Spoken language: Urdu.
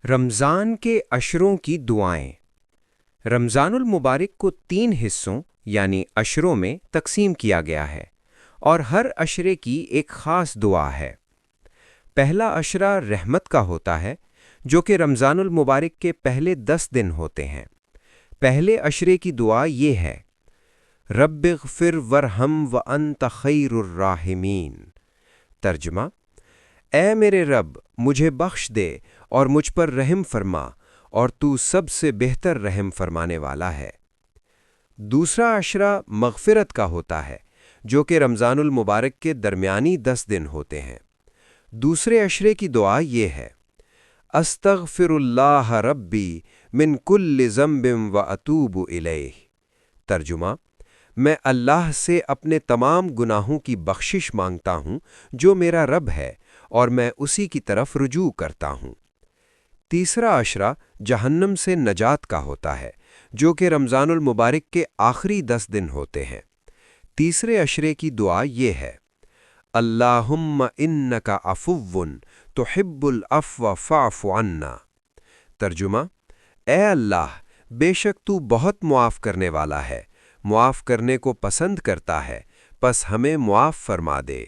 رمضان کے عشروں کی دعائیں۔ رمضان المبارک کو 3 حصوں یعنی عشروں میں تقسیم کیا گیا ہے اور ہر عشرے کی ایک خاص دعا ہے۔ پہلا عشرہ رحمت کا ہوتا ہے جو کہ رمضان المبارک کے پہلے 10 دن ہوتے ہیں۔ پہلے عشرے کی دعا یہ ہے: رب اغفر ورحم وانت خیر الراحمین۔ ترجمہ: اے میرے رب، مجھے بخش دے اور مجھ پر رحم فرما، اور تو سب سے بہتر رحم فرمانے والا ہے۔ دوسرا عشرہ مغفرت کا ہوتا ہے جو کہ رمضان المبارک کے درمیانی 10 دن ہوتے ہیں۔ دوسرے عشرے کی دعا یہ ہے: استغفر اللہ ربی من کل ذنب واتوب الیہ۔ ترجمہ: میں اللہ سے اپنے تمام گناہوں کی بخشش مانگتا ہوں جو میرا رب ہے، اور میں اسی کی طرف رجوع کرتا ہوں۔ تیسرا عشرہ جہنم سے نجات کا ہوتا ہے جو کہ رمضان المبارک کے آخری 10 دن ہوتے ہیں۔ تیسرے عشرے کی دعا یہ ہے: اللہم انک عفو تحب العفو فاعف عنا۔ ترجمہ: اے اللہ، بے شک تو بہت معاف کرنے والا ہے، معاف کرنے کو پسند کرتا ہے، پس ہمیں معاف فرما دے۔